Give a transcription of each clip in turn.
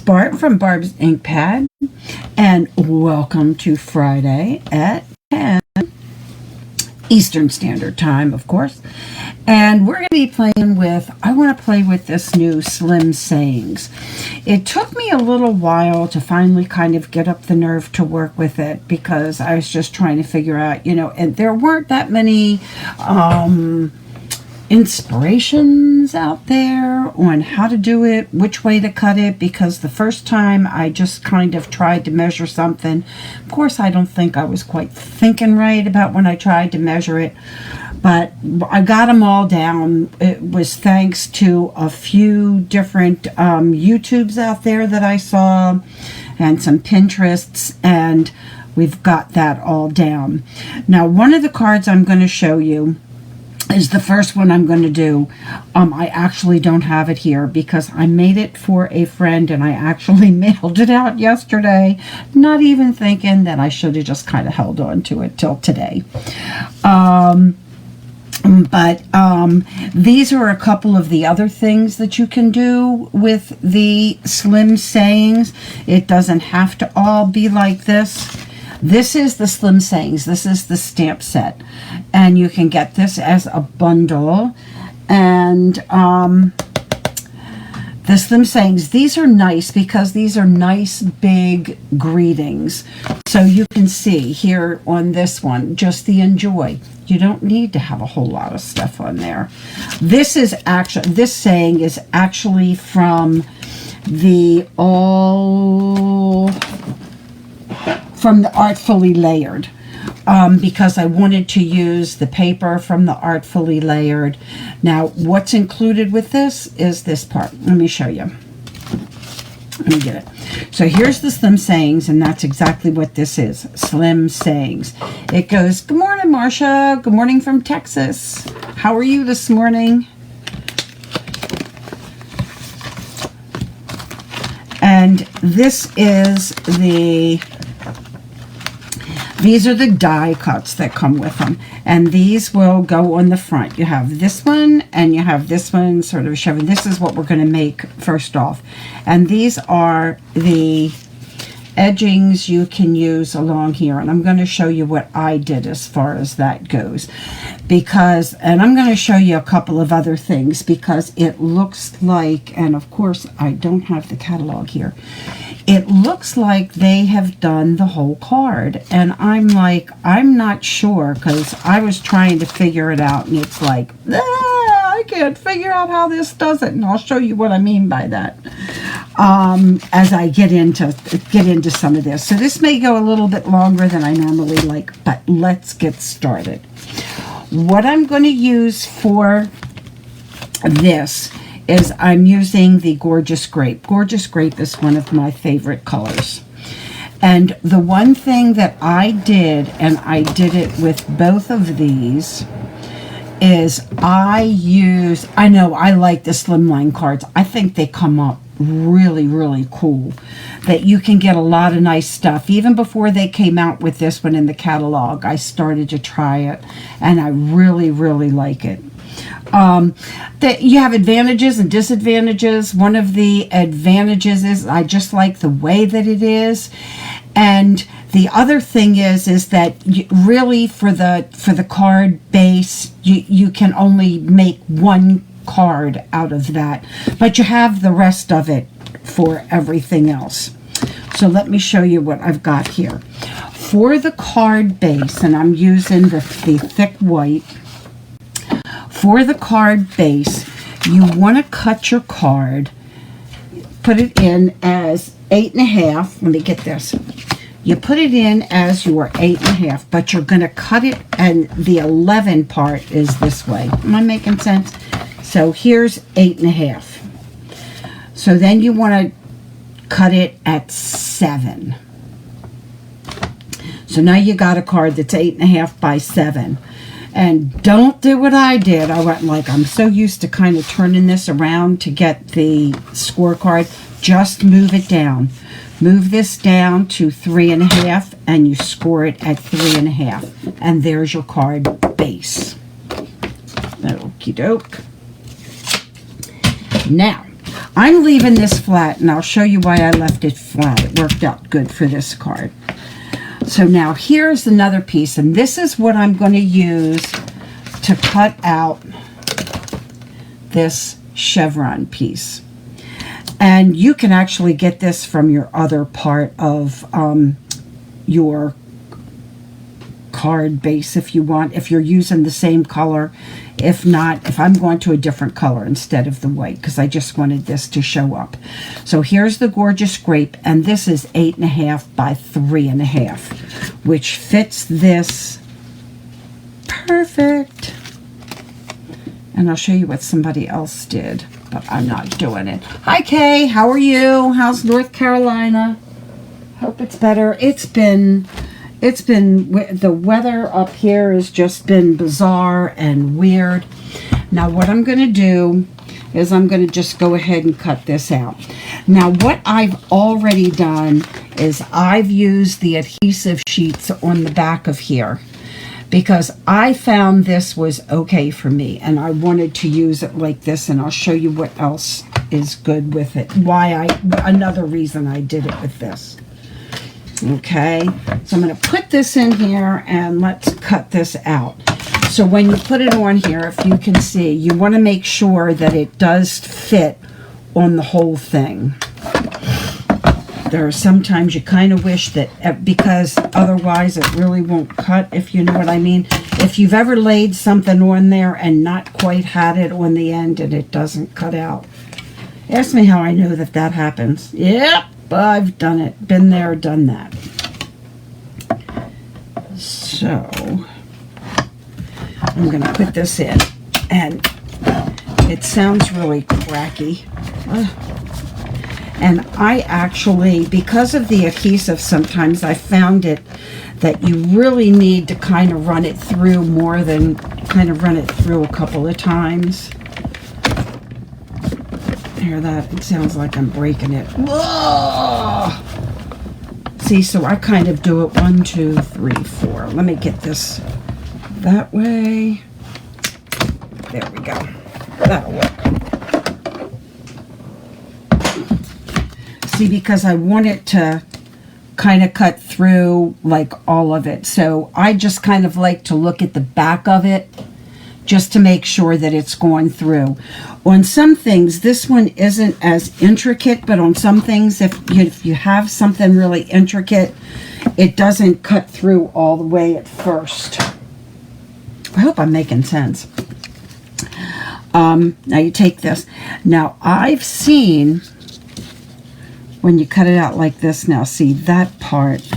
Bart from Barb's Ink Pad, and welcome to Friday at 10 Eastern Standard Time, of course. And we're going to be playing with, I want to play with this new Slim Sayings. It took me a little while to finally kind of get up the nerve to work with it because I was just trying to figure out, and there weren't that many inspirations out there on how to do it, which way to cut it, because the first time I just kind of tried to measure something. Of course, I don't think I was quite thinking right about when I tried to measure it, but I got them all down. It was thanks to a few different YouTubes out there that I saw and some Pinterests, and we've got that all down. Now, one of the cards I'm going to show you is the first one I'm going to do. I actually don't have it here because I made it for a friend and I actually mailed it out yesterday, not even thinking that I should have just kind of held on to it till today. But these are a couple of the other things that you can do with the Slim Sayings. It doesn't have to all be like this. This is the Slim Sayings. This is the stamp set. And you can get this as a bundle. And the Slim Sayings, these are nice because these are nice big greetings. So you can see here on this one, just the enjoy. You don't need to have a whole lot of stuff on there. This saying is actually from the Artfully Layered, because I wanted to use the paper from the Artfully Layered. Now, what's included with this is this part. Let me show you. Let me get it. So here's the Slim Sayings, and that's exactly what this is. Slim Sayings. It goes, good morning, Marcia. Good morning from Texas. How are you this morning? And this is these are the die cuts that come with them, and these will go on the front. You have this one, and you have this one sort of showing. This is what we're going to make first off, and these are the edgings you can use along here, and I'm going to show you what I did as far as that goes, and I'm going to show you a couple of other things because it looks like, and of course I don't have the catalog here, it looks like they have done the whole card, and I'm like, I'm not sure, because I was trying to figure it out, and it's like, I can't figure out how this does it, and I'll show you what I mean by that as I get into some of this. So this may go a little bit longer than I normally like, but let's get started. What I'm going to use for this is I'm using the Gorgeous Grape. Gorgeous Grape is one of my favorite colors. And the one thing that I did, and I did it with both of these, is I know I like the Slimline cards. I think they come up really, really cool. That you can get a lot of nice stuff. Even before they came out with this one in the catalog, I started to try it, and I really, really like it. That you have advantages and disadvantages. One of the advantages is I just like the way that it is, and the other thing is that really for the card base, you can only make one card out of that, but you have the rest of it for everything else. So let me show you what I've got here for the card base, and I'm using the thick white. For the card base, you want to cut your card, put it in as 8.5. Let me get this. You put it in as your 8.5, but you're going to cut it, and the 11 part is this way. Am I making sense? So here's 8.5. So then you want to cut it at 7. So now you got a card that's 8.5 by 7. And don't do what I did. I went like, I'm so used to kind of turning this around to get the scorecard. Just move it down. Move this down to 3.5, and you score it at 3.5. And there's your card base. Okie doke. Now, I'm leaving this flat, and I'll show you why I left it flat. It worked out good for this card. So now here's another piece, and this is what I'm going to use to cut out this chevron piece. And you can actually get this from your other part of your card base if you want, if you're using the same color. If not, if I'm going to a different color instead of the white, because I just wanted this to show up. So here's the gorgeous grape, and this is 8.5 by 3.5, which fits this perfect. And I'll show you what somebody else did, but I'm not doing it. Hi Kay, how are you? How's North Carolina? Hope it's better. It's been the weather up here has just been bizarre and weird. Now what I'm going to do is I'm going to just go ahead and cut this out. Now what I've already done is I've used the adhesive sheets on the back of here, because I found this was okay for me, and I wanted to use it like this, and I'll show you what else is good with it. Another reason I did it with this. Okay, so I'm going to put this in here, and let's cut this out. So when you put it on here, if you can see, you want to make sure that it does fit on the whole thing. There are sometimes you kind of wish that, because otherwise it really won't cut, if you know what I mean. If you've ever laid something on there and not quite had it on the end and it doesn't cut out, ask me how I know that that happens. Yep, I've done it. Been there, done that. So I'm going to put this in, and it sounds really cracky. And I actually, because of the adhesive, sometimes I found it that you really need to kind of run it through more than kind of run it through a couple of times. Hear that? It sounds like I'm breaking it. Whoa! See, so I kind of do it 1, 2, 3, 4. Let me get this that way. There we go. That'll work. See, because I want it to kind of cut through like all of it. So I just kind of like to look at the back of it just to make sure that it's going through. On some things, this one isn't as intricate, but on some things, if you have something really intricate, it doesn't cut through all the way at first. I hope I'm making sense. Now you take this. Now I've seen, when you cut it out like this, now see that part,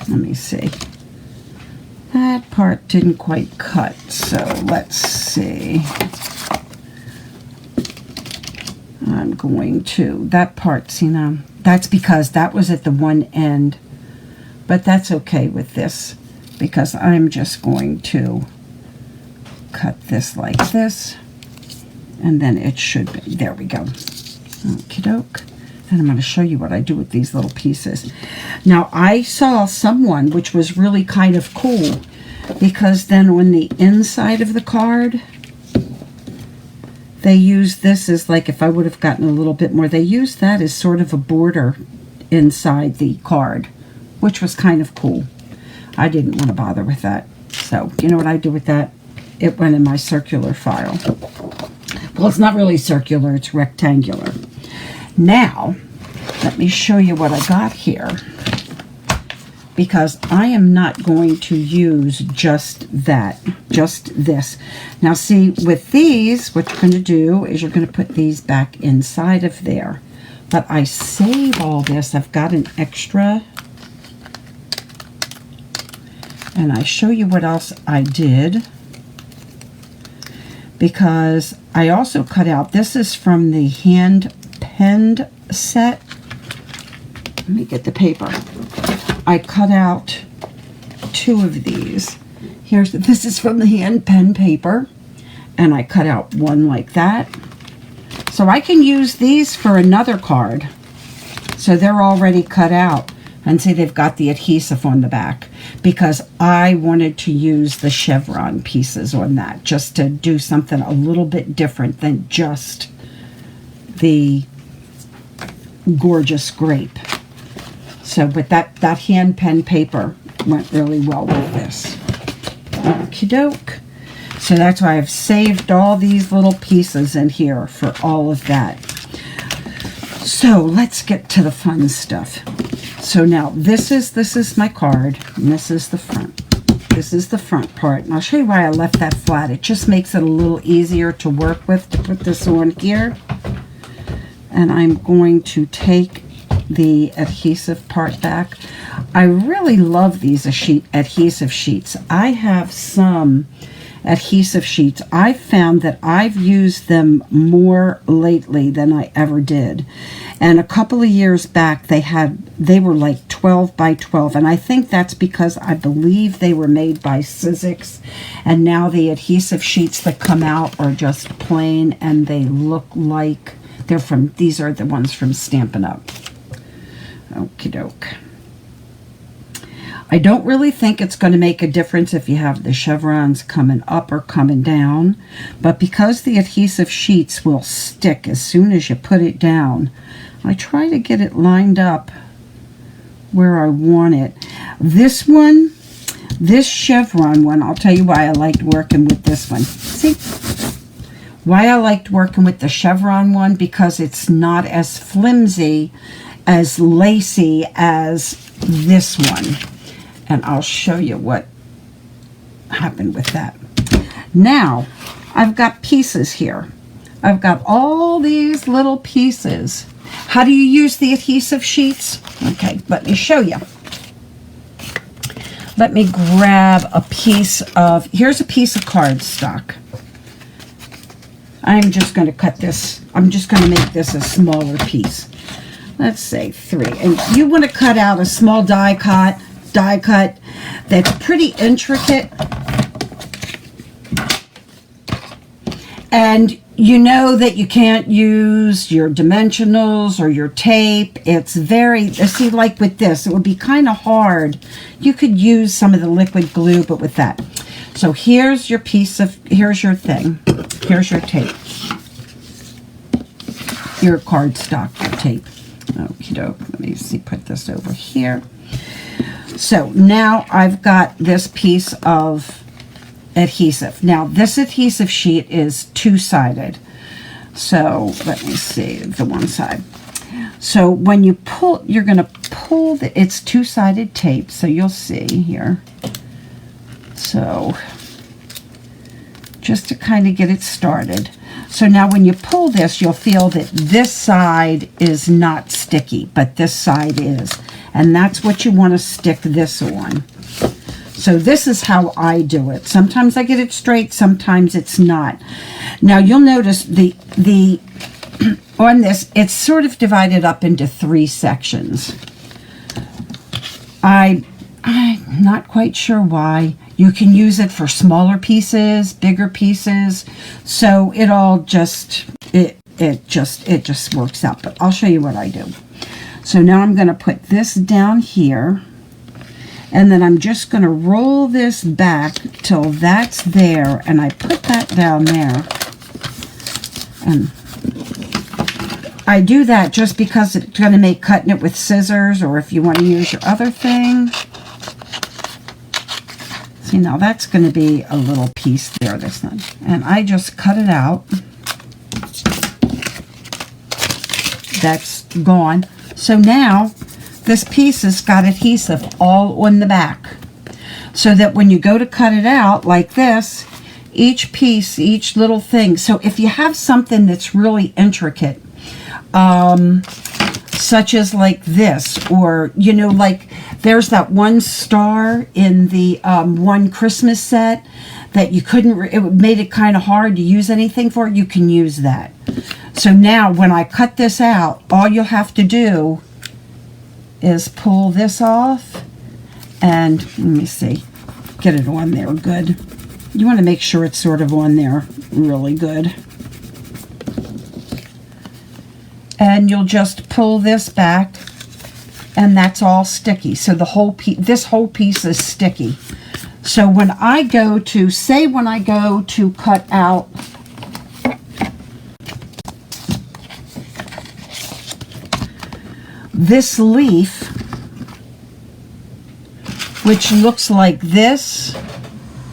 let me see, that part didn't quite cut, so let's see. I'm going to, that part, see now, that's because that was at the one end, but that's okay with this, because I'm just going to cut this like this, and then it should be, there we go. Okie doke. And I'm going to show you what I do with these little pieces. Now, I saw someone, which was really kind of cool, because then on the inside of the card, they use this as, like, if I would have gotten a little bit more, they used that as sort of a border inside the card, which was kind of cool. I didn't want to bother with that. So, you know what I do with that? It went in my circular file. Well, it's not really circular, it's rectangular. Now, let me show you what I got here, because I am not going to use just that, just this. Now see, with these, what you're going to do is you're going to put these back inside of there. But I save all this. I've got an extra. And I show you what else I did, because I also cut out, this is from the hand penned set. Let me get the paper. I cut out 2 of these. This is from the hand pen paper, and I cut out 1 like that. So I can use these for another card. So they're already cut out. And see, they've got the adhesive on the back, because I wanted to use the chevron pieces on that, just to do something a little bit different than just the gorgeous grape. So, but that hand pen paper went really well with this. Okie doke. So that's why I've saved all these little pieces in here for all of that. So let's get to the fun stuff. So now this is my card, and this is the front. This is the front part, and I'll show you why I left that flat. It just makes it a little easier to work with to put this on here. And I'm going to take the adhesive part back. I really love these adhesive sheets. I have some adhesive sheets. I've found that I've used them more lately than I ever did. And a couple of years back they were like 12 by 12, and I think that's because I believe they were made by Sizzix, and now the adhesive sheets that come out are just plain, and they look like these are the ones from Stampin' Up. Okie doke. I don't really think it's going to make a difference if you have the chevrons coming up or coming down, but because the adhesive sheets will stick as soon as you put it down, I try to get it lined up where I want it. This one, this chevron one, I'll tell you why I liked working with this one. See? Why I liked working with the chevron one, because it's not as flimsy, as lacy as this one. And I'll show you what happened with that. Now, I've got pieces here. I've got all these little pieces. How do you use the adhesive sheets? Okay, let me show you. Let me grab a piece of, here's a piece of cardstock. I'm just going to cut this, I'm just going to make this a smaller piece. Let's say 3. And you want to cut out a small die cut that's pretty intricate. And you know that you can't use your dimensionals or your tape. It's very, see, like with this, it would be kind of hard. You could use some of the liquid glue, but with that. So here's your piece of, here's your thing. Here's your tape. Your cardstock tape. Okie doke. Let me see, put this over here. So now I've got this piece of adhesive. Now this adhesive sheet is two-sided. So let me see the one side. So when you pull, you're going to pull it's two-sided tape. So you'll see here. So just to kind of get it started. So now when you pull this, you'll feel that this side is not sticky, but this side is. And that's what you want to stick this on. So this is how I do it. Sometimes I get it straight, sometimes it's not. Now you'll notice the on this, it's sort of divided up into 3 sections. I'm not quite sure why. You can use it for smaller pieces, bigger pieces. So it all just, it just works out. But I'll show you what I do. So now I'm going to put this down here. And then I'm just going to roll this back till that's there. And I put that down there. And I do that just because it's going to make cutting it with scissors, or if you want to use your other thing. See, now that's going to be a little piece there, this one. And I just cut it out. That's gone. So now this piece has got adhesive all on the back. So that when you go to cut it out like this, each piece, each little thing. So if you have something that's really intricate, such as like this, or, you know, like there's that one star in the one Christmas set that you couldn't, it made it kind of hard to use anything for, you can use that. So now when I cut this out, all you'll have to do is pull this off and, let me see, get it on there good. You want to make sure it's sort of on there really good. And you'll just pull this back, and that's all sticky. So the whole piece, this whole piece is sticky. So when I go to, say when I go to cut out this leaf, which looks like this,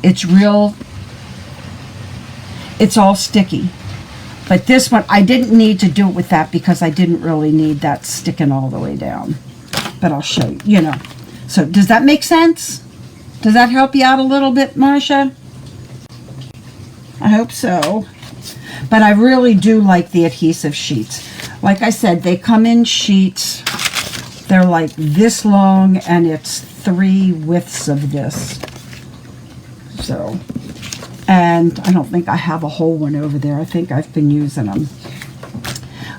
it's all sticky. But this one, I didn't need to do it with that because I didn't really need that sticking all the way down. But I'll show you, you know. So does that make sense? Does that help you out a little bit, Marcia? I hope so. But I really do like the adhesive sheets. Like I said, they come in sheets. They're like this long, and it's 3 widths of this. So, and I don't think I have a whole one over there. I think I've been using them.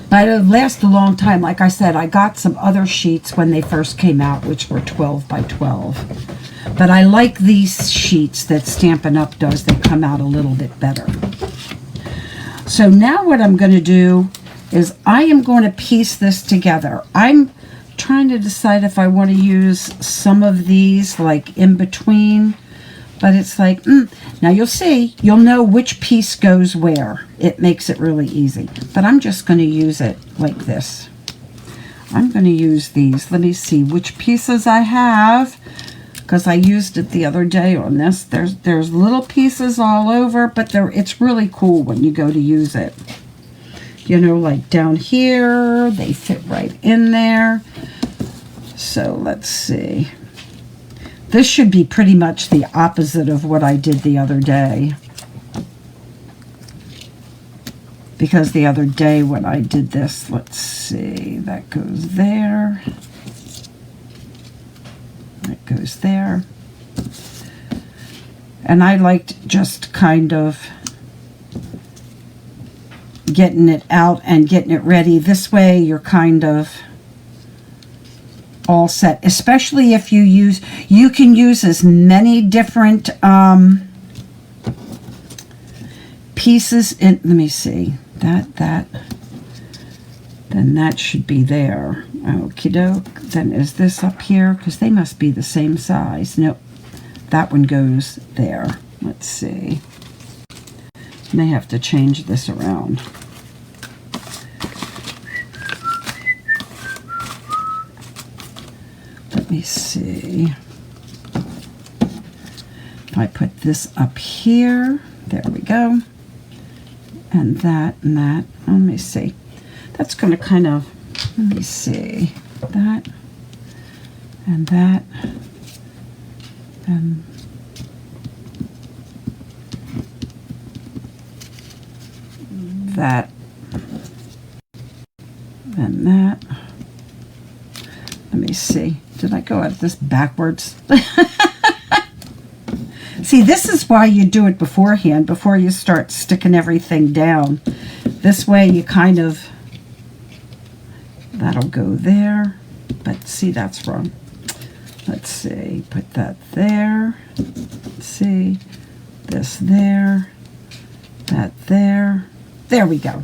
But it lasts a long time. Like I said, I got some other sheets when they first came out, which were 12 by 12. But I like these sheets that Stampin' Up! Does. They come out a little bit better. So now what I'm going to do is I am going to piece this together. I'm trying to decide if I want to use some of these like in between. But it's like, now you'll see, you'll know which piece goes where. It makes it really easy. But I'm just going to use it like this. I'm going to use these. Let me see which pieces I have, because I used it the other day on this. There's little pieces all over, but it's really cool when you go to use it. You know, like down here, they fit right in there. So let's see. This should be pretty much the opposite of what I did the other day. Because the other day when I did this, let's see, that goes there. That goes there. And I liked just kind of getting it out and getting it ready. This way you're kind of all set, especially if you can use as many different pieces in. Let me see, that then that should be there. Okie doke. Then is this up here, because they must be the same size. Nope, that one goes there. Let's see, may have to change this around. Let me see. If I put this up here, there we go. And that and that. Let me see. That's going to kind of, let me see. That and that and that and that. Let me see. Did I go at this backwards? See, this is why you do it beforehand, before you start sticking everything down. This way you kind of, that'll go there. But see, that's wrong. Let's see, put that there. Let's see, this there, that there. There we go.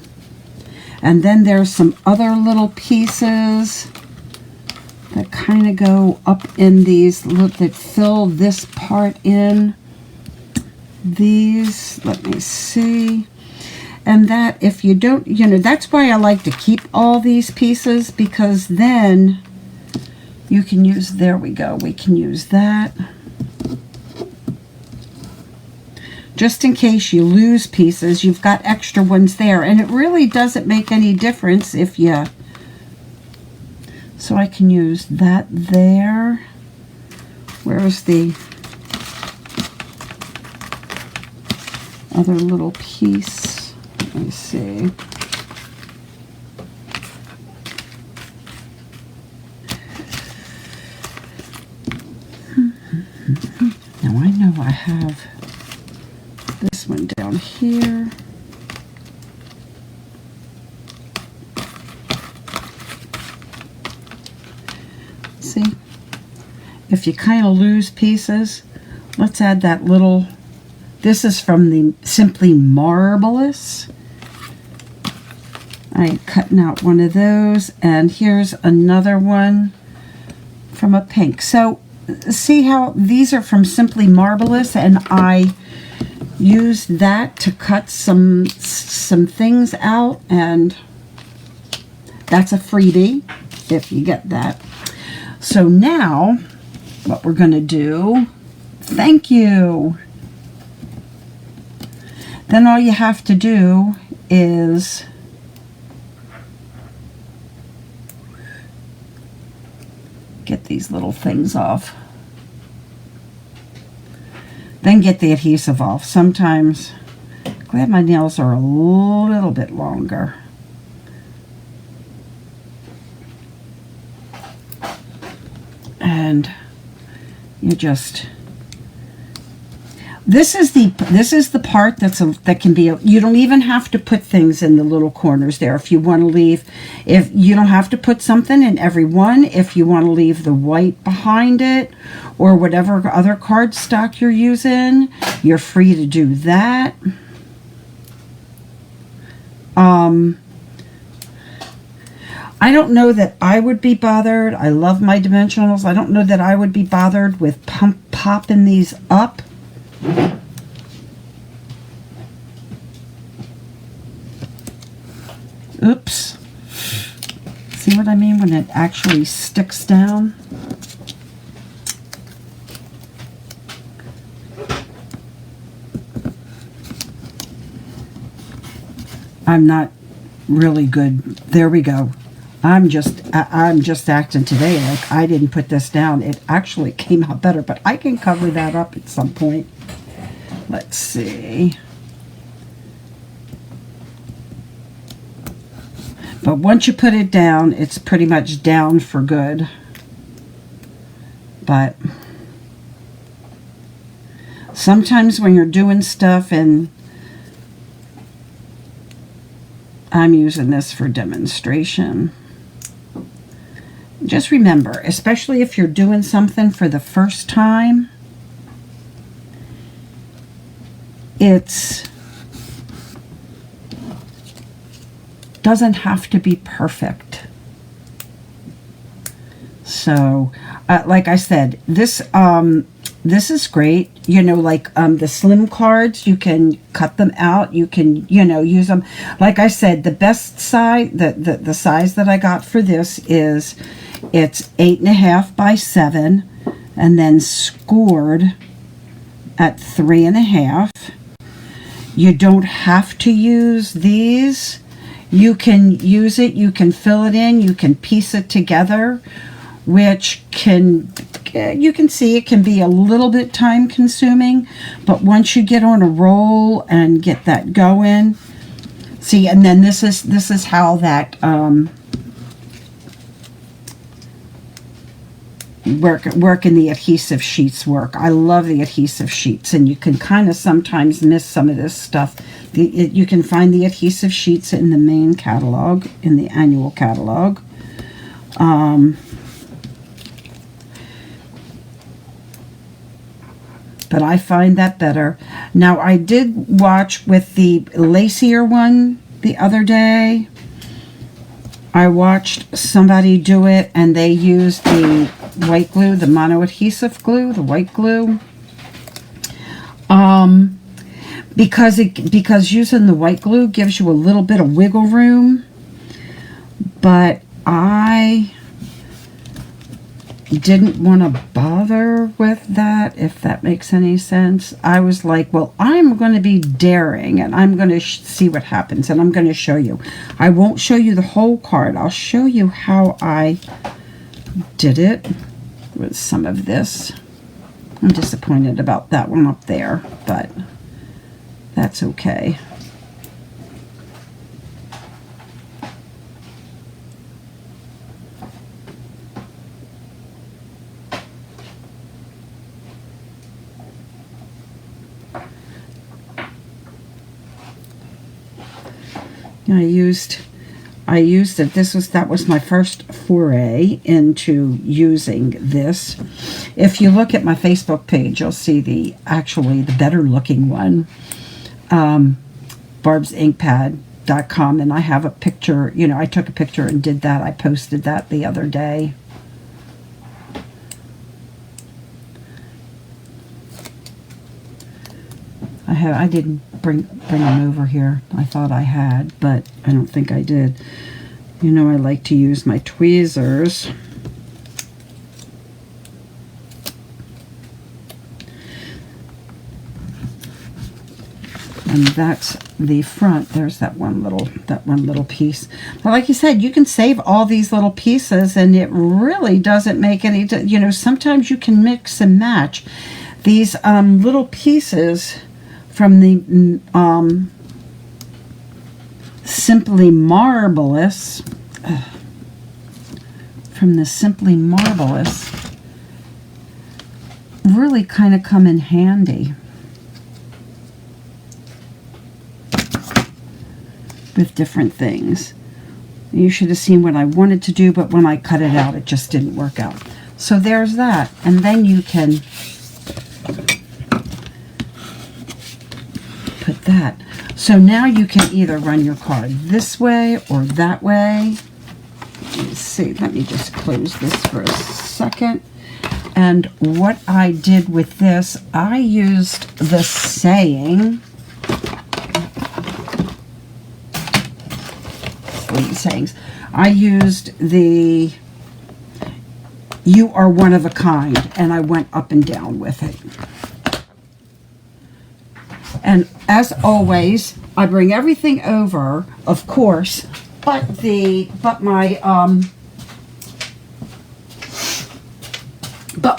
And then there's some other little pieces that kind of go up in these, look, that fill this part in. These, let me see. And that, if you don't, you know, that's why I like to keep all these pieces, because then you can use, there we go, we can use that. Just in case you lose pieces, you've got extra ones there. And it really doesn't make any difference if you, so I can use that there. Where's the other little piece? Let me see. Now I know I have this one down here. See, if you kind of lose pieces, let's add that little, this is from the Simply Marvelous. I'm cutting out one of those, and here's another one from a pink. So see how these are from Simply Marvelous, and I used that to cut some things out, and that's a freebie. if you get that. So now, what we're going to do, thank you. Then all you have to do is get these little things off. Then get the adhesive off. Sometimes, glad my nails are a little bit longer. And you just, this is the part that can be, you don't even have to put things in the little corners there. If you want to leave, if you don't have to put something in every one, if you want to leave the white behind it or whatever other cardstock you're using, you're free to do that. I don't know that I would be bothered. I love my dimensionals. I don't know that I would be bothered with popping these up. Oops. See what I mean when it actually sticks down? I'm not really good. There we go. I'm just acting today like I didn't put this down. It actually came out better, but I can cover that up at some point. Let's see. But once you put it down, it's pretty much down for good. But sometimes when you're doing stuff, and I'm using this for demonstration, just remember, especially if you're doing something for the first time, it doesn't have to be perfect. So, like I said, this is great. You know, like the slim cards, you can cut them out. You can, you know, use them. Like I said, the best size, the size that I got for this is, it's 8.5 by 7, and then scored at 3.5. You don't have to use these. You can use it. You can fill it in. You can piece it together, which can, you can see it can be a little bit time consuming, but once you get on a roll and get that going, see, and then this is how that work in the adhesive sheets work. I love the adhesive sheets, and you can kind of sometimes miss some of this stuff. You can find the adhesive sheets in the main catalog, in the annual catalog. But I find that better. Now, I did watch with the lacier one the other day. I watched somebody do it, and they used the white glue, the mono adhesive glue, the white glue. Because using the white glue gives you a little bit of wiggle room, but I didn't want to bother with that, if that makes any sense. I was like, well, I'm going to be daring, and I'm going to see what happens, and I'm going to show you. I won't show you the whole card. I'll show you how I did it with some of this. I'm disappointed about that one up there, but that's okay. I used it. That was my first foray into using this. If you look at my Facebook page, you'll see the better looking one, barbsinkpad.com, and I have a picture. You know, I took a picture and did that. I posted that the other day. I didn't bring them over here. I thought I had, but I don't think I did. You know I like to use my tweezers. And that's the front. There's that one little piece. But like you said, you can save all these little pieces, and it really doesn't make any. You know, sometimes you can mix and match these little pieces from the Simply Marvelous. From the Simply Marvelous, really kind of come in handy with different things. You should have seen what I wanted to do, but when I cut it out, it just didn't work out. So there's that. And then you can put that. So now you can either run your card this way or that way. Let's see, let me just close this for a second. And what I did with this, I used the saying, sayings. I used the "You are one of a kind," and I went up and down with it. And as always, I bring everything over, of course, but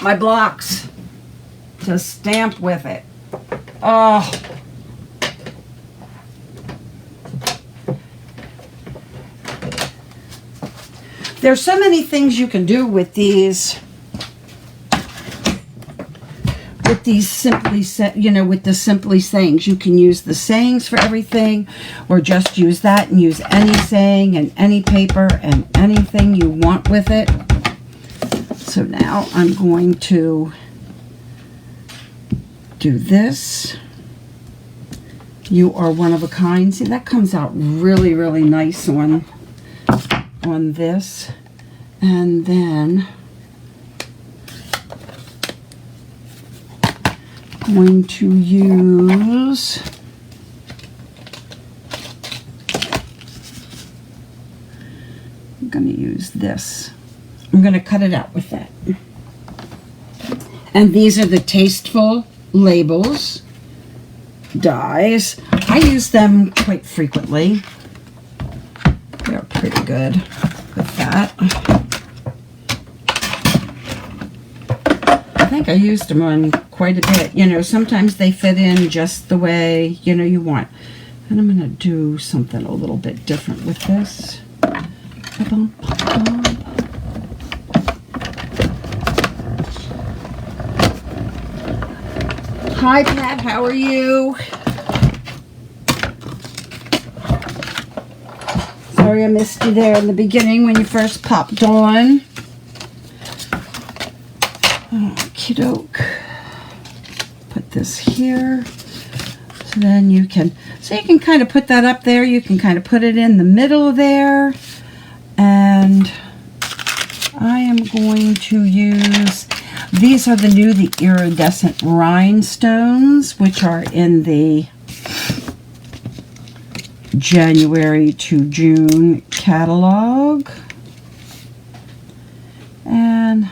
my blocks to stamp with it. Oh. There's so many things you can do with these simply with the simply sayings. You can use the sayings for everything, or just use that and use any saying and any paper and anything you want with it. So now I'm going to do this. You are one of a kind. See, that comes out really, really nice on this. And then going to use this. I'm going to cut it out with that. And these are the Tasteful Labels dies. I use them quite frequently. They're pretty good with that. I think I used them on quite a bit. You know, sometimes they fit in just the way, you want. And I'm going to do something a little bit different with this. Hi, Pat. How are you? Sorry I missed you there in the beginning when you first popped on. Okie doke. Put this here. So then you can kind of put that up there. You can kind of put it in the middle there. And I am going to use, these are the iridescent rhinestones, which are in the January to June catalog. And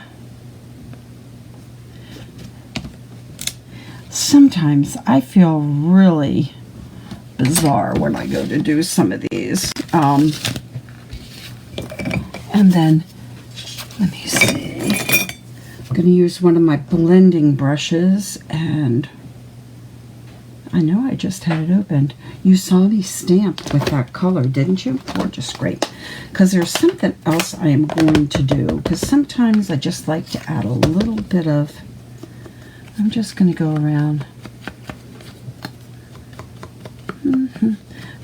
sometimes I feel really bizarre when I go to do some of these. And then, let me see, I'm going to use one of my blending brushes, and I know I just had it opened. You saw me stamp with that color, didn't you? Gorgeous, great. Because there's something else I am going to do, because sometimes I just like to add a little bit of, I'm just going to go around.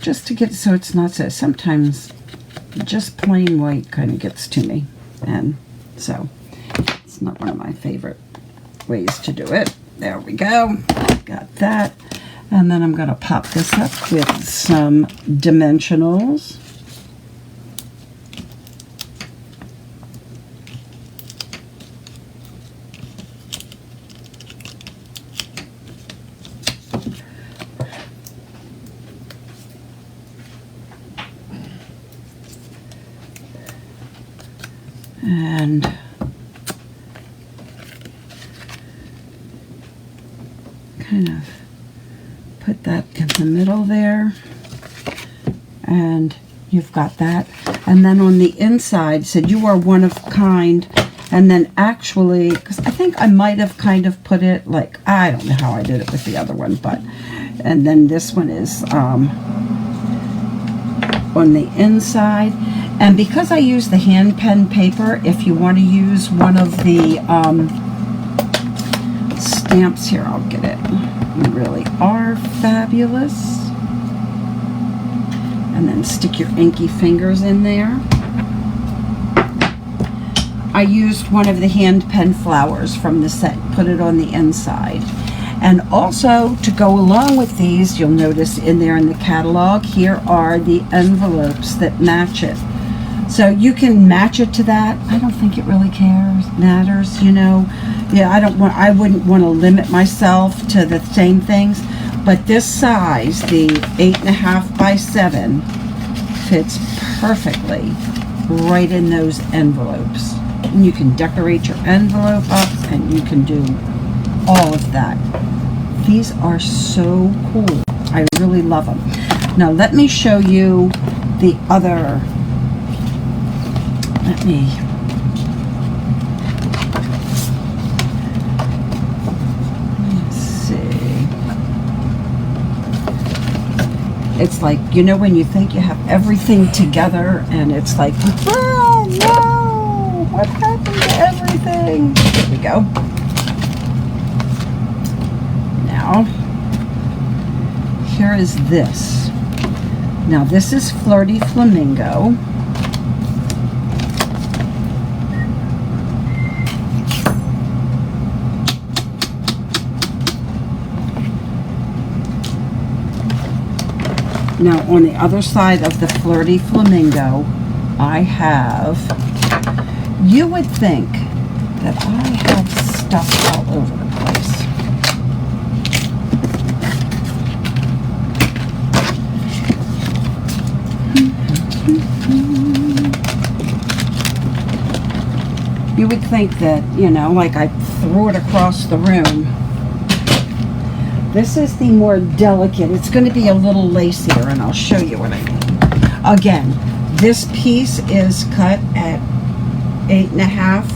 Just to get, so it's not so, sometimes just plain white kind of gets to me, and so it's not one of my favorite ways to do it. There we go, got that. And then I'm going to pop this up with some dimensionals. And kind of put that in the middle there. And you've got that. And then on the inside said you are one of kind. And then actually, because I think I might have kind of put it like, I don't know how I did it with the other one, but, and then this one is on the inside. And because I use the hand pen paper, if you want to use one of the stamps here, I'll get it. You really are fabulous. And then stick your inky fingers in there. I used one of the hand pen flowers from the set, put it on the inside. And also, to go along with these, you'll notice in there in the catalog, here are the envelopes that match it. So you can match it to that. I don't think it really matters, you know. Yeah, I wouldn't want to limit myself to the same things. But this size, the 8.5 by 7, fits perfectly right in those envelopes. And you can decorate your envelope up, and you can do all of that. These are so cool. I really love them. Now let me show you the other. Let's see. It's like, you know, when you think you have everything together and it's like, oh no, what happened to everything? There we go. Now, here is this. Now this is Flirty Flamingo. Now on the other side of the Flirty Flamingo, I have, you would think that I have stuff all over the place. You would think that, you know, like I threw it across the room. This is the more delicate. It's going to be a little lacier, and I'll show you what I mean. Again, this piece is cut at 8.5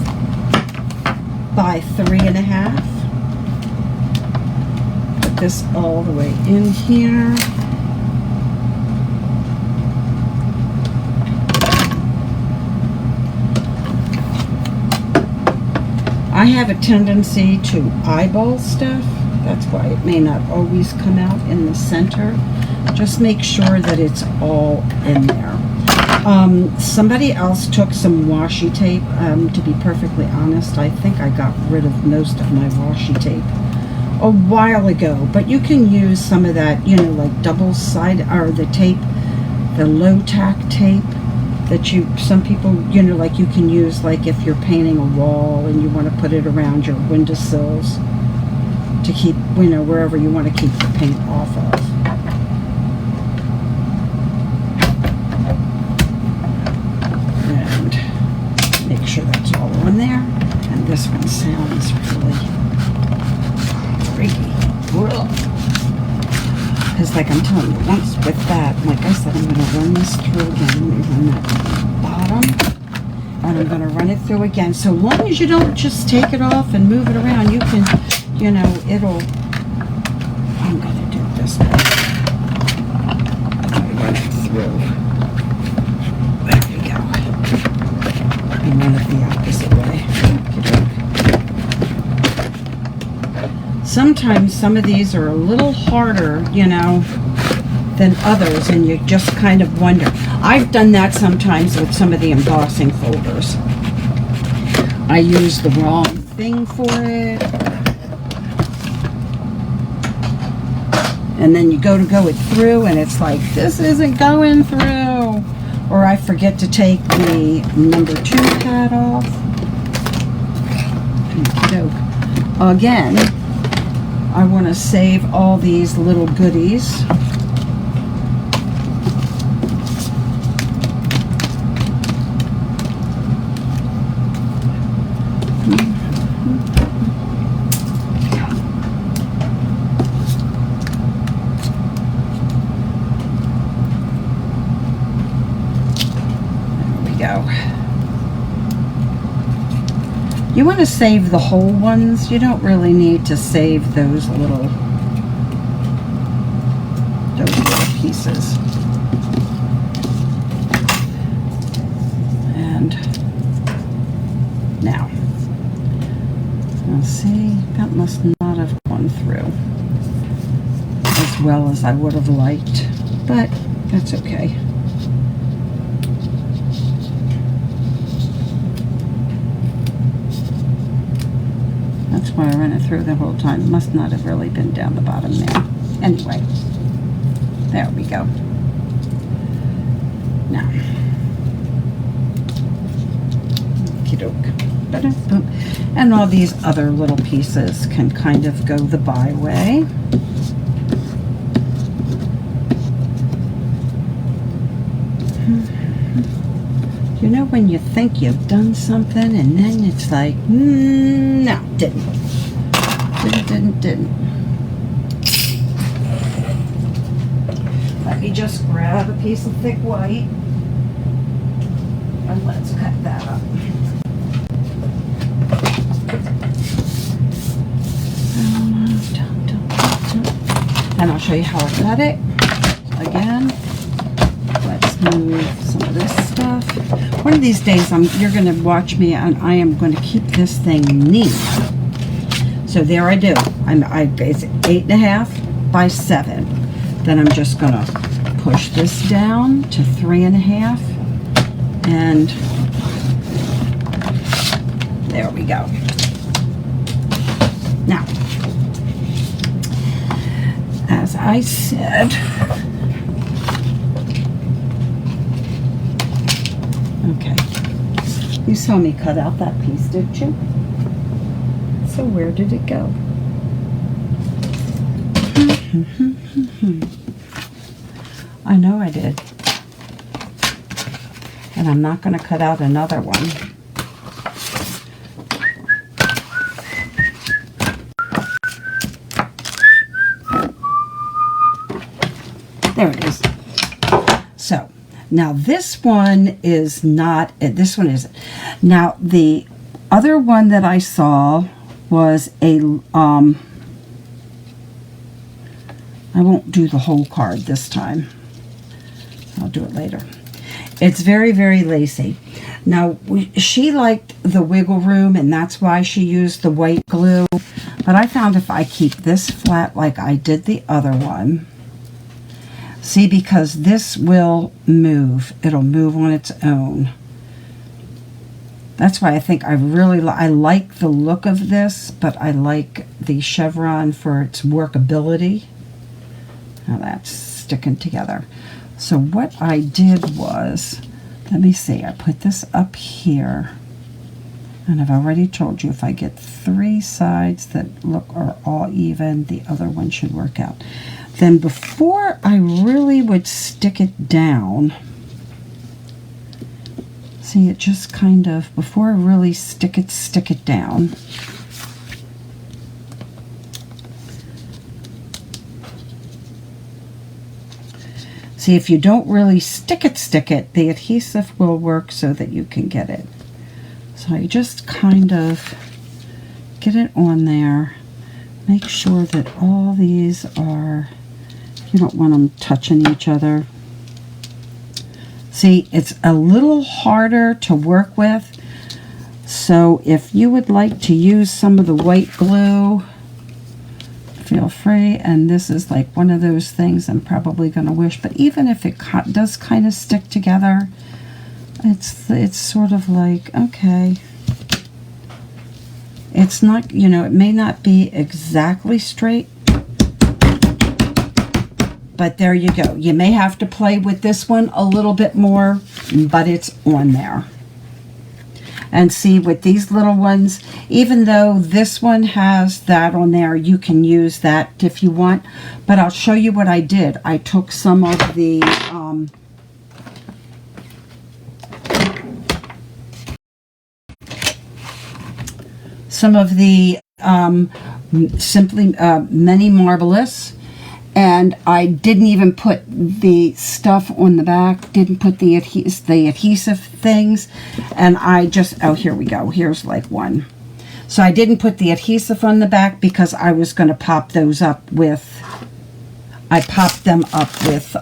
by 3.5. Put this all the way in here. I have a tendency to eyeball stuff. That's why it may not always come out in the center. Just make sure that it's all in there. Somebody else took some washi tape. To be perfectly honest, I think I got rid of most of my washi tape a while ago. But you can use some of that, you know, like double side, or the tape, the low tack tape that some people, you know, like you can use like if you're painting a wall and you want to put it around your windowsills to keep, you know, wherever you want to keep the paint off of. And make sure that's all on there. And this one sounds really freaky. Because like I'm telling you, once with that, like I said, I'm going to run this through again. Let me run that bottom. And I'm going to run it through again. So long as you don't just take it off and move it around, you can, you know, it'll, I'm going to do it this way. I'm going to run it through. There we go. And run it the opposite way. Sometimes some of these are a little harder, you know, than others, and you just kind of wonder. I've done that sometimes with some of the embossing folders. I used the wrong thing for it. And then you go it through, and it's like, this isn't going through. Or I forget to take the number 2 pad off. Again, I want to save all these little goodies. You want to save the whole ones. You don't really need to save those little pieces. And now, let's see, that must not have gone through as well as I would have liked, but that's okay. That's why I ran it through the whole time. It must not have really been down the bottom there. Anyway, there we go. Now, okey-doke. And all these other little pieces can kind of go the byway. You know when you think you've done something and then it's like, no, didn't. Let me just grab a piece of thick white and let's cut that up. And I'll show you how I cut it. Again, let's move some of this stuff. One of these days, you're going to watch me, and I am going to keep this thing neat. So there I do. It's 8.5 by 7. Then I'm just going to push this down to 3.5, and there we go. Now, as I said, okay, you saw me cut out that piece, didn't you? So where did it go? I know I did. And I'm not going to cut out another one. There it is. So now this one is not, this one isn't. Now the other one that I saw was a, I won't do the whole card this time. I'll do it later. It's very, very lacy. Now, she liked the wiggle room, and that's why she used the white glue. But I found if I keep this flat like I did the other one, see, because this will move. It'll move on its own. That's why I think I really I like the look of this, but I like the chevron for its workability. Now that's sticking together. So what I did was, let me see, I put this up here. And I've already told you if I get 3 sides that are all even, the other one should work out. Then before I really would stick it down, see, it just kind of, before I really stick it down. See, if you don't really stick it, the adhesive will work so that you can get it. So you just kind of get it on there. Make sure that all these are, you don't want them touching each other. See, it's a little harder to work with. So if you would like to use some of the white glue, feel free. And this is like one of those things I'm probably going to wish. But even if it does kind of stick together, it's sort of like, okay. It's not, you know, it may not be exactly straight. But there you go. You may have to play with this one a little bit more, but it's on there. And see, with these little ones, even though this one has that on there, you can use that if you want. But I'll show you what I did. I took some of the Simply Many Marvelous, and I didn't even put the stuff on the back, didn't put the adhesive things, and I just, oh, here we go, here's like one. So I didn't put the adhesive on the back because I was going to pop those up with, I popped them up with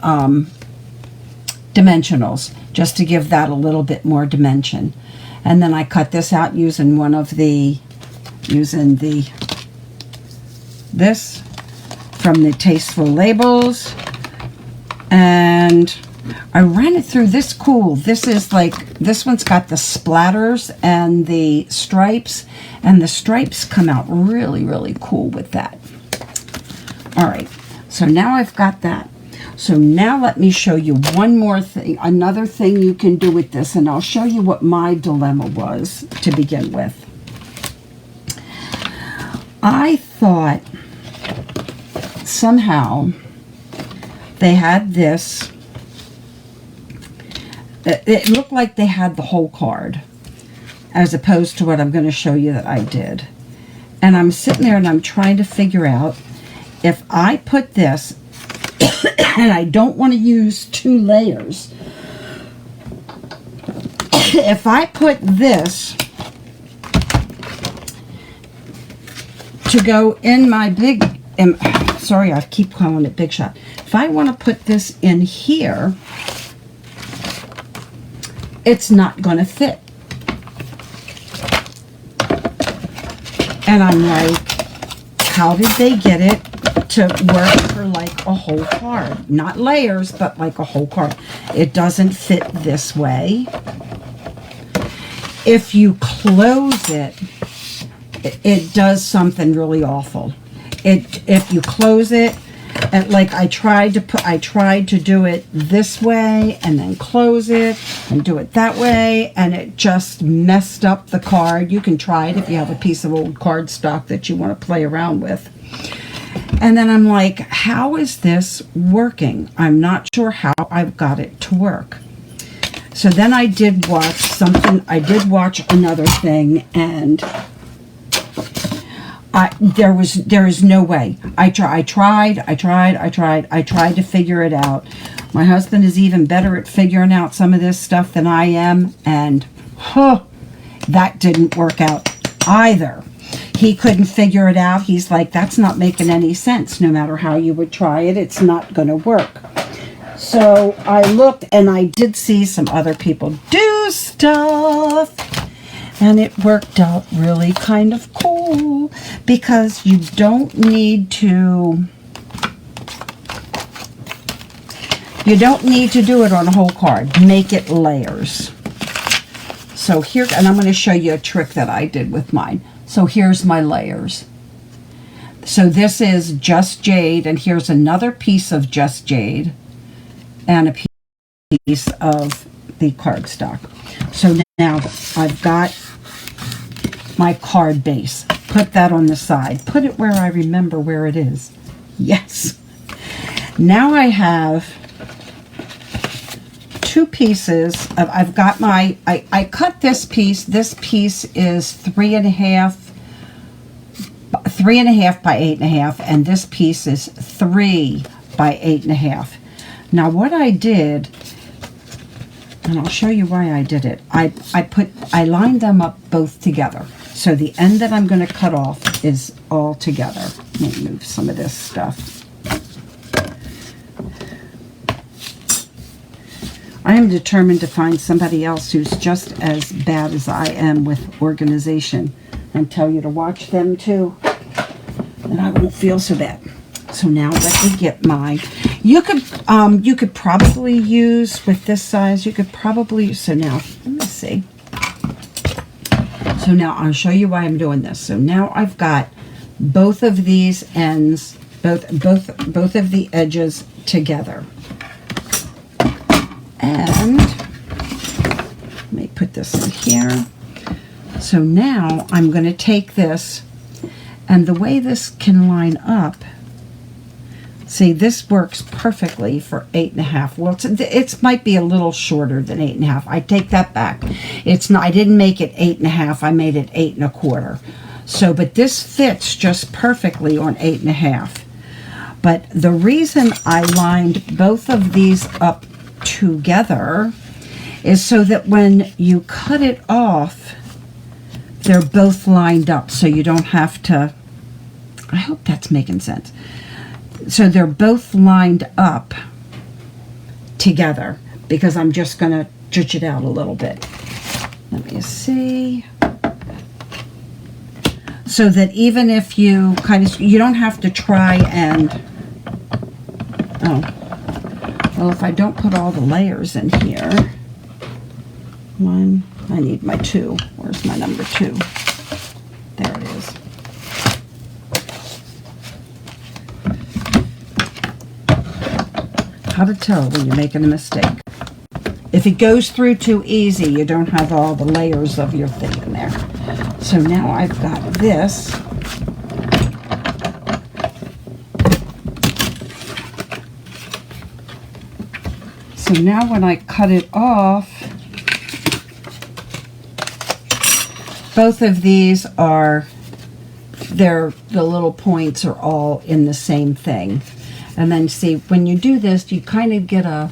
dimensionals just to give that a little bit more dimension. And then I cut this out using this from the Tasteful Labels, and I ran it through this cool. This is like, this one's got the splatters and the stripes, and the stripes come out really, really cool with that. All right, so now I've got that. So now let me show you one more thing, another thing you can do with this, and I'll show you what my dilemma was to begin with. I thought somehow they had this, it looked like they had the whole card, as opposed to what I'm going to show you that I did. And I'm sitting there and I'm trying to figure out if I put this, and I don't want to use 2 layers, if I put this to go in my big, sorry, I keep calling it Big Shot. If I want to put this in here, it's not going to fit. And I'm like, how did they get it to work for like a whole card? Not layers, but like a whole card. It doesn't fit this way. If you close it, it does something really awful. If you close it, and like I tried to do it this way and then close it and do it that way, and it just messed up the card. You can try it if you have a piece of old cardstock that you want to play around with. And then I'm like, how is this working? I'm not sure how I've got it to work. So then I did watch something. I did watch another thing, and there is no way. I tried to figure it out. My husband is even better at figuring out some of this stuff than I am, and that didn't work out either. He couldn't figure it out. He's like, that's not making any sense. No matter how you would try it, it's not going to work. So I looked, and I did see some other people do stuff, and it worked out really kind of cool, because you don't need to do it on a whole card. Make it layers. So here, and I'm going to show you a trick that I did with mine. So here's my layers. So this is Just Jade, and here's another piece of Just Jade, and a piece of the cardstock. So now I've got my card base. Put that on the side. Put it where I remember where it is. Yes. Now I have 2 pieces of, I've got my, I cut this piece. This piece is 3.5 by 8.5, and this piece is 3 by 8.5. Now what I did, and I'll show you why I did it. I lined them up both together. So the end that I'm going to cut off is all together. Let me move some of this stuff. I am determined to find somebody else who's just as bad as I am with organization, and tell you to watch them too, and I won't feel so bad. So now let me get my, you could probably use with this size, you could probably, so now, let me see. So now I'll show you why I'm doing this. So now I've got both of these ends, both of the edges together. And let me put this in here. So now I'm going to take this, and the way this can line up, see, this works perfectly for 8.5. Well, it might be a little shorter than 8.5. I take that back. It's not. I didn't make it 8.5. I made it 8.25. So, but this fits just perfectly on 8.5. But the reason I lined both of these up together is so that when you cut it off, they're both lined up, so you don't have to, I hope that's making sense. So they're both lined up together, because I'm just going to judge it out a little bit. Let me see. So that even if you you don't have to try and, oh, well, if I don't put all the layers in here, one, I need my 2. Where's my number 2? There it is. How to tell when you're making a mistake. If it goes through too easy, you don't have all the layers of your thing in there. So now I've got this. So now when I cut it off, both of these are, the little points are all in the same thing. And then see, when you do this, you kind of get a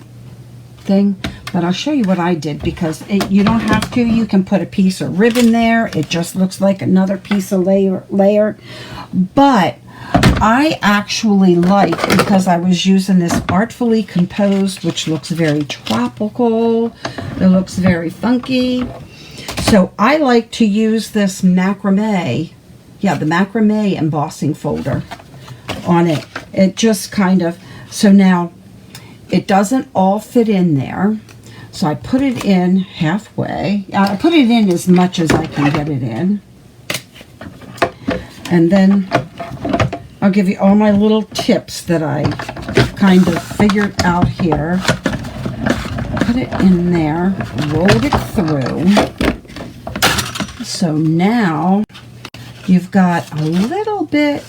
thing. But I'll show you what I did, because you don't have to. You can put a piece of ribbon there. It just looks like another piece of layer. But I actually like, because I was using this Artfully Composed, which looks very tropical. It looks very funky. So I like to use this macrame, the macrame embossing folder on it. It just kind of, so now it doesn't all fit in there. So I put it in halfway. I put it in as much as I can get it in. And then I'll give you all my little tips that I kind of figured out here. Put it in there, rolled it through. So now you've got a little bit.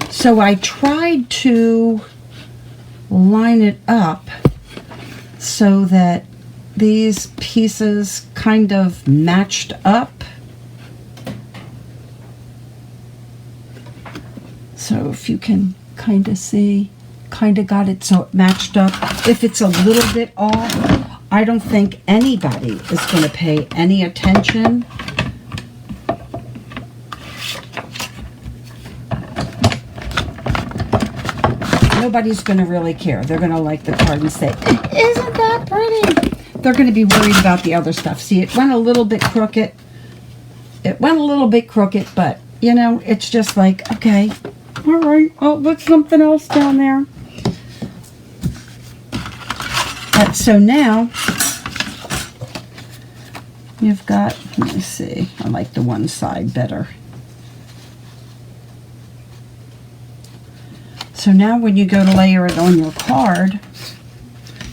So I tried to line it up so that these pieces kind of matched up. So if you can kind of see, kind of got it so it matched up. If it's a little bit off, I don't think anybody is going to pay any attention. Nobody's going to really care. They're going to like the card and say, isn't that pretty? They're going to be worried about the other stuff. See, it went a little bit crooked. It went a little bit crooked, but, you know, it's just like, okay, all right, I'll put something else down there. So now, you've got, let me see, I like the one side better. So now when you go to layer it on your card,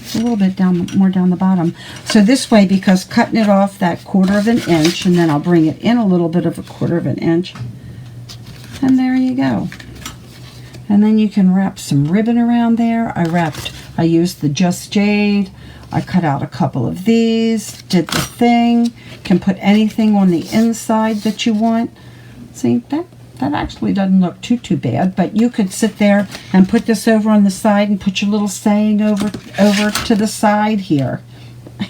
it's a little bit more down the bottom. So this way, because cutting it off that 1/4 of an inch, and then I'll bring it in a little bit of a 1/4 of an inch, and there you go. And then you can wrap some ribbon around there. I used the Just Jade. I cut out a couple of these, did the thing. Can put anything on the inside that you want. See, that actually doesn't look too bad, but you could sit there and put this over on the side and put your little saying over to the side here.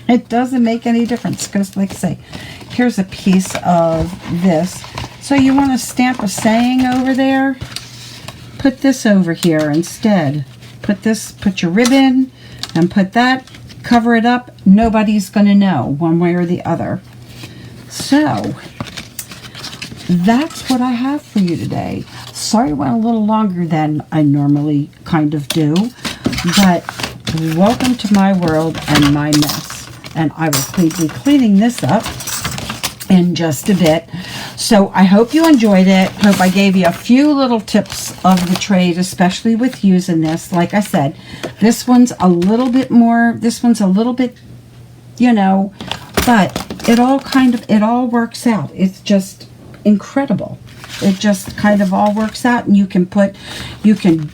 It doesn't make any difference, because like I say, here's a piece of this. So you want to stamp a saying over there? Put this over here instead. Put your ribbon and put that, cover it up. Nobody's going to know one way or the other. So that's what I have for you today. Sorry it went a little longer than I normally kind of do, but welcome to my world and my mess. And I will be cleaning this up in just a bit. So I hope you enjoyed it. Hope I gave you a few little tips of the trade, especially with using this. Like I said, this one's a little bit more, you know, but it all works out. It's just incredible. It just kind of all works out, and you can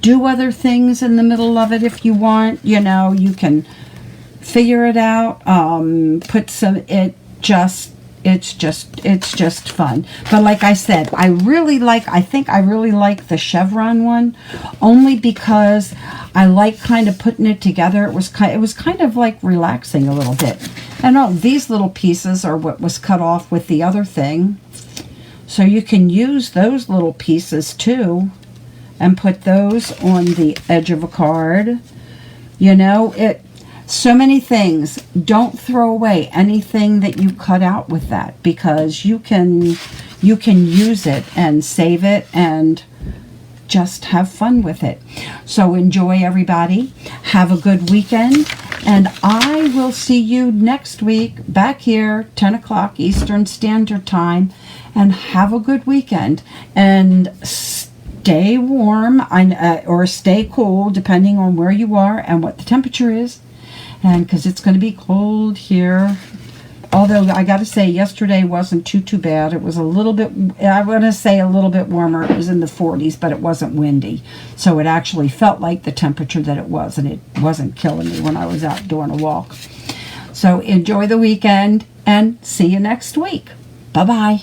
do other things in the middle of it if you want. You know, you can figure it out. It's just fun. But like I said, I think I really like the chevron one, only because I like kind of putting it together. It was kind of like relaxing a little bit. And these little pieces are what was cut off with the other thing. So you can use those little pieces too and put those on the edge of a card. You know, so many things. Don't throw away anything that you cut out with that, because you can use it and save it and just have fun with it. So enjoy, everybody. Have a good weekend. And I will see you next week back here, 10 o'clock Eastern Standard Time. And have a good weekend. And stay warm or stay cool, depending on where you are and what the temperature is. And because it's going to be cold here. Although I got to say, yesterday wasn't too bad. It was a little bit, I want to say a little bit warmer. It was in the 40s, but it wasn't windy. So it actually felt like the temperature that it was, and it wasn't killing me when I was out doing a walk. So enjoy the weekend, and see you next week. Bye-bye.